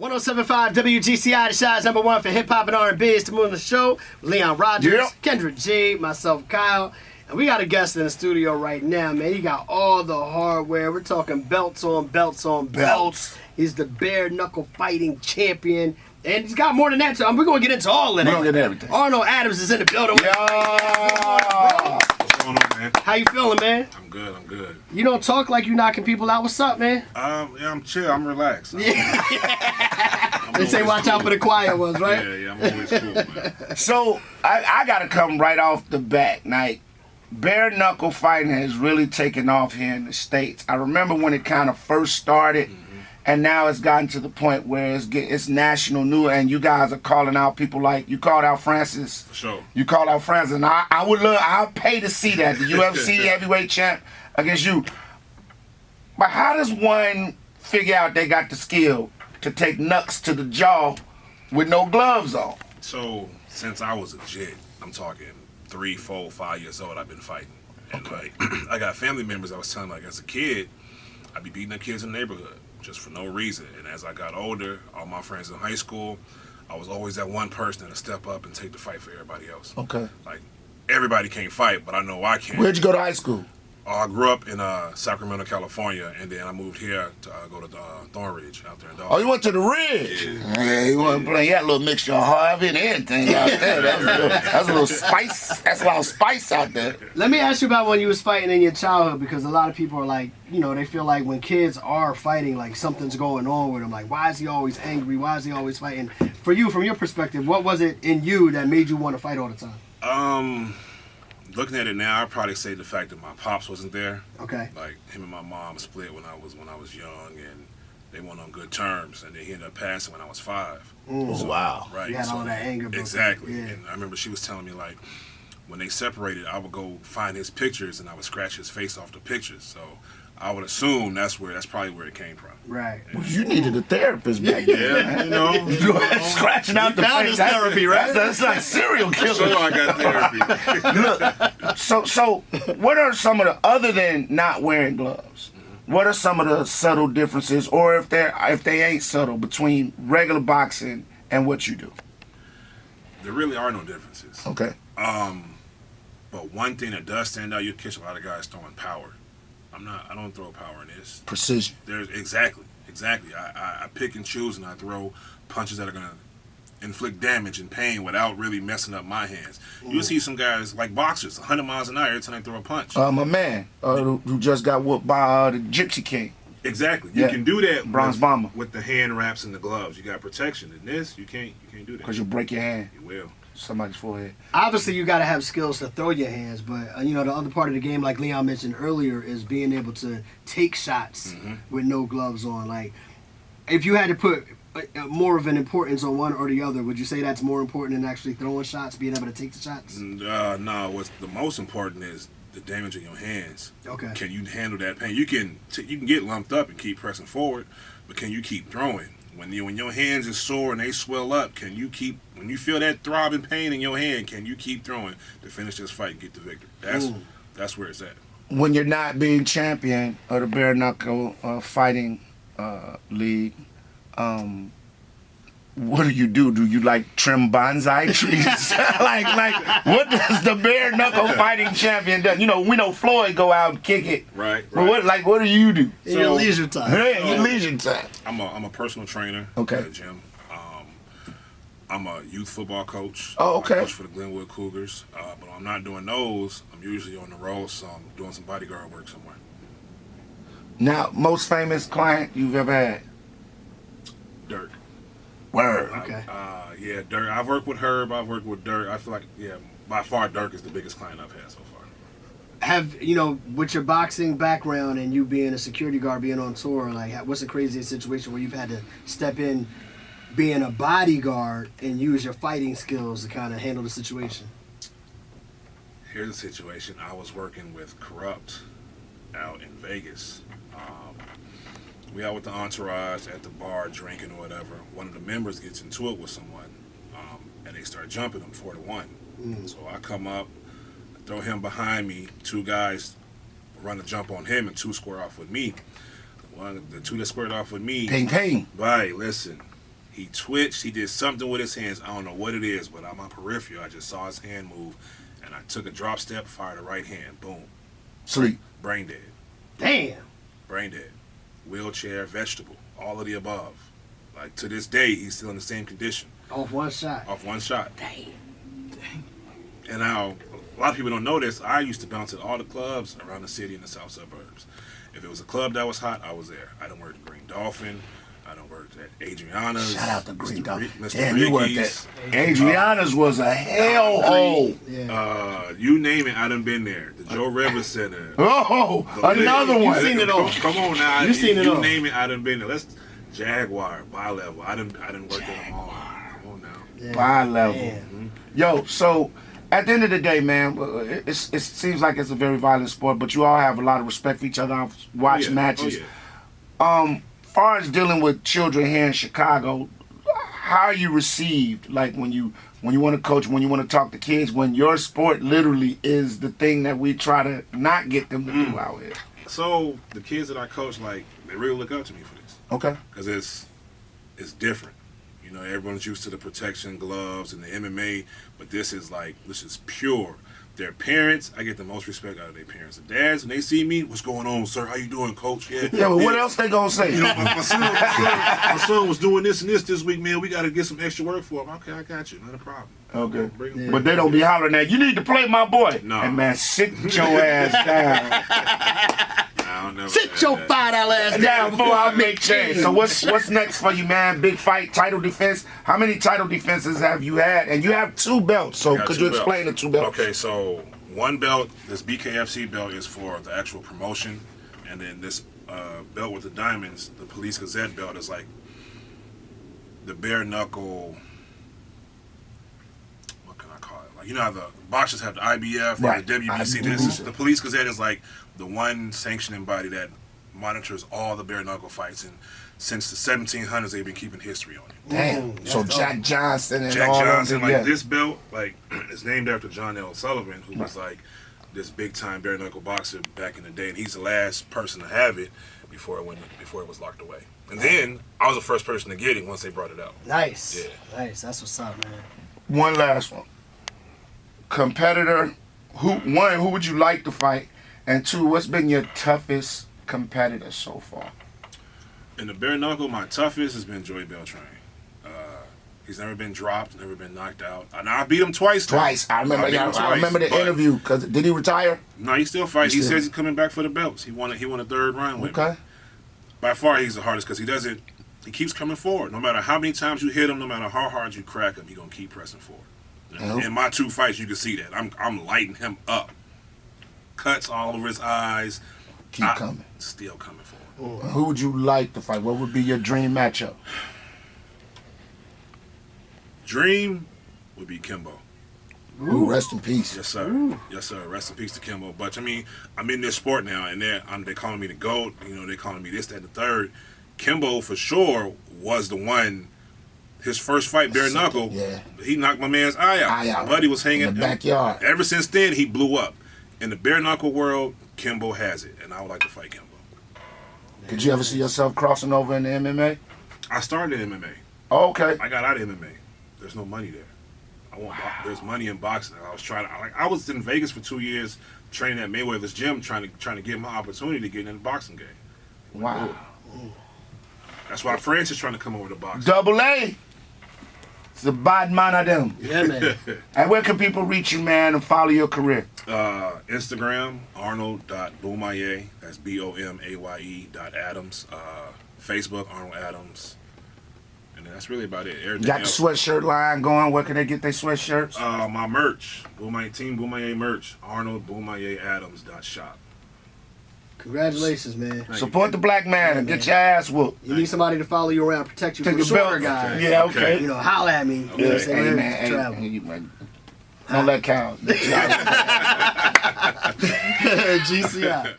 107.5 WGCI, the shot's number one for hip hop and R&B. It's the Moon of the Show. Leon Rogers, Kendrick G, myself, Kyle. And we got a guest in the studio right now, man. He got all the hardware. We're talking belts on belts on belts. He's the bare knuckle fighting champion. And he's got more than that, so we're going to get into all of that. We're going to get everything. Arnold Adams is in the building. Yeah. What's going on, man? How you feeling, man? I'm good. You don't talk like you knocking people out. What's up, man? Yeah, I'm chill. I'm relaxed. They say watch out for the quiet ones, right? Yeah, I'm always cool, man. So, I got to come right off the bat. Like, bare knuckle fighting has really taken off here in the States. I remember when it kind of first started. And now it's gotten to the point where it's national news, and you guys are calling out people like you called out Francis. For sure. You called out Francis, and I'll pay to see that the UFC heavyweight champ against you. But how does one figure out they got the skill to take knucks to the jaw with no gloves on? So since I was a kid, I'm talking 3, 4, 5 years old, I've been fighting, and like I got family members. I was telling like as a kid, I'd be beating up kids in the neighborhood. Just for no reason. And as I got older, all my friends in high school, I was always that one person to step up and take the fight for everybody else. Okay. Like, everybody can't fight, but I know I can. Where'd you go to high school? I grew up in Sacramento, California, and then I moved here to go to Thornridge out there in Dawson. Oh, you went to the Ridge? Yeah. You wasn't playing. You had a little mixture of Harvey and everything out there. That's a little spice. That's a lot of spice out there. Let me ask you about when you was fighting in your childhood, because a lot of people are like, you know, they feel like when kids are fighting, like something's going on with them. Like, why is he always angry? Why is he always fighting? For you, from your perspective, what was it in you that made you want to fight all the time? Looking at it now, I'd probably say the fact that my pops wasn't there. Okay. Like him and my mom split when I was young, and they weren't on good terms, and they ended up passing when I was 5. Oh, wow. Right. You had all that anger. Exactly. Yeah. And I remember she was telling me like when they separated, I would go find his pictures and I would scratch his face off the pictures. So I would assume that's probably where it came from. Right. Well, you needed a therapist back then. Yeah, you know. Scratching out the found face. his therapy, right? That's like serial killer. So I got therapy. Look, so what are some of the, other than not wearing gloves, what are some of the subtle differences, or if they ain't subtle, between regular boxing and what you do? There really are no differences. Okay. But one thing that does stand out, you catch a lot of guys throwing power. I don't throw power in this. Precision. There's exactly. I pick and choose, and I throw punches that are gonna inflict damage and pain without really messing up my hands. You'll see some guys like boxers, 100 miles an hour every time they throw a punch. My man, who just got whooped by the Gypsy King. Exactly. Yeah. You can do that Bronze Bomber. with the hand wraps and the gloves. You got protection. In this, you can't do that. Because you'll break your hand. You will. Somebody's forehead. Obviously, you got to have skills to throw your hands, but you know the other part of the game, like Leon mentioned earlier, is being able to take shots with no gloves on. Like, if you had to put more of an importance on one or the other, would you say that's more important than actually throwing shots, being able to take the shots? No. What's the most important is the damage in your hands. Okay. Can you handle that pain? You can get lumped up and keep pressing forward, but can you keep throwing? When your hands are sore and they swell up, can you keep, when you feel that throbbing pain in your hand, can you keep throwing to finish this fight and get the victory? That's where it's at. When you're not being champion of the bare knuckle fighting league, what do you do? Do you like trim bonsai trees? like what does the bare knuckle fighting champion do? You know, we know Floyd go out and kick it. Right. But what do you do? In your leisure time. Yeah, your leisure time. I'm a personal trainer Okay. at a gym. I'm a youth football coach. Oh, okay. I coach for the Glenwood Cougars. But when I'm not doing those, I'm usually on the road, so I'm doing some bodyguard work somewhere. Now, most famous client you've ever had? Dirk. Word. Okay. Yeah, Dirk. I've worked with Herb. I've worked with Dirk. I feel like, by far Dirk is the biggest client I've had so far. Have, you know, with your boxing background and you being a security guard, being on tour, like, what's the craziest situation where you've had to step in being a bodyguard and use your fighting skills to kind of handle the situation? Here's the situation. I was working with Corrupt out in Vegas. We out with the entourage at the bar drinking or whatever. One of the members gets into it with someone, and they start jumping him 4-1. So I come up, throw him behind me. 2 guys run a jump on him, and 2 square off with me. The 2 that squared off with me. Ping. Right, listen. He twitched. He did something with his hands. I don't know what it is, but on my peripheral, I just saw his hand move, and I took a drop step, fired a right hand. Boom. Sleep. Brain dead. Damn. Brain dead. Wheelchair, vegetable, all of the above. Like, to this day, he's still in the same condition. Off one shot. Off one shot. Damn. And now, a lot of people don't know this. I used to bounce at all the clubs around the city and the south suburbs. If it was a club that was hot, I was there. I done worked at Green Dolphin. I done worked at Adriana's. Shout out to Green Dolphin. Mr. Damn, you worked Ricky's. at Adriana's was a hellhole. Yeah. You name it, I done been there. The Joe Rivers Center. Oh, another one. You seen it all. Come on now. You seen it all. You name it, I done been there. Let's Jaguar, Bi-Level. I done worked at them all. Come on now. Yeah. Bi-level. Damn. Yo, so at the end of the day, man, it seems like it's a very violent sport, but you all have a lot of respect for each other. I've watched matches. Far as dealing with children here in Chicago, how are you received? Like when you want to coach, when you want to talk to kids, when your sport literally is the thing that we try to not get them to do out here. So the kids that I coach, like, they really look up to me for this. Okay. Because it's different. You know, everyone's used to the protection gloves and the MMA, but this is pure. Their parents, I get the most respect out of their parents. The dads, when they see me, what's going on, sir? How you doing, coach? Yeah, but what else they gonna say? You know, my son was doing this and this week, man. We got to get some extra work for him. Okay, I got you. Not a problem. Okay. Bring him. But they don't be hollering at you need to play my boy. No. And man, sit your ass down. I'll never Sit your $5 ass Down before I make change. So what's next for you, man? Big fight, title defense. How many title defenses have you had? And you have 2 belts. So could you explain the 2 belts? Okay, so one belt, this BKFC belt, is for the actual promotion, and then this belt with the diamonds, the Police Gazette belt, is like the bare knuckle. What can I call it? Like, you know how the boxers have the IBF or the WBC. The Police Gazette is like the one sanctioning body that monitors all the bare knuckle fights, and since the 1700s they've been keeping history on it. Damn. So Jack Johnson and Jack all Johnson, them. like this belt, like is named after John L. Sullivan, who was like this big time bare knuckle boxer back in the day, and he's the last person to have it before it was locked away. And then I was the first person to get it once they brought it out. Nice. Yeah. Nice. That's what's up, man. One last one. Competitor. Who would you like to fight? And 2, what's been your toughest competitor so far? In the bare knuckle, my toughest has been Joey Beltran. He's never been dropped, never been knocked out. And I beat him twice. Twice. I remember the interview. Did he retire? No, he still fights. He says he's coming back for the belts. He won a 3rd round with me. By far, he's the hardest because he keeps coming forward. No matter how many times you hit him, no matter how hard you crack him, he's going to keep pressing forward. In my 2 fights, you can see that. I'm lighting him up. Cuts all over his eyes. Keep coming. Still coming forward. Who would you like to fight? What would be your dream matchup? Dream would be Kimbo. Ooh, rest in peace. Yes, sir. Yes, sir. Rest in peace to Kimbo. But I mean, I'm in this sport now, and they're calling me the GOAT. You know, they're calling me this, that, and the third. Kimbo for sure was the one. His first fight, bare knuckle, he knocked my man's eye out. My buddy was hanging in the backyard. Ever since then, he blew up. In the bare knuckle world, Kimbo has it, and I would like to fight Kimbo. Could you ever see yourself crossing over in the MMA? I started in MMA. Oh, okay. I got out of MMA. There's no money there. There's money in boxing. I was in Vegas for 2 years training at Mayweather's gym, trying to get my opportunity to get in the boxing game. Wow. That's why France is trying to come over to boxing. Double A. It's a bad man of them. Yeah, man. And where can people reach you, man, and follow your career? Instagram, Arnold.Boomaye. That's BOMAYE.Adams. Facebook, Arnold Adams. And that's really about it. Everything Got the else, sweatshirt line going. Where can they get their sweatshirts? my merch, Team Boomaye merch, Arnold.BoomayeAdams.shop. Congratulations, man. Support the black man and get your ass whooped. You need somebody to follow you around, protect you Take from a shorter belt. guys. Yeah, okay. You know, holla at me. You know what I'm saying? Hey, We're man, travel. don't let count. GCI.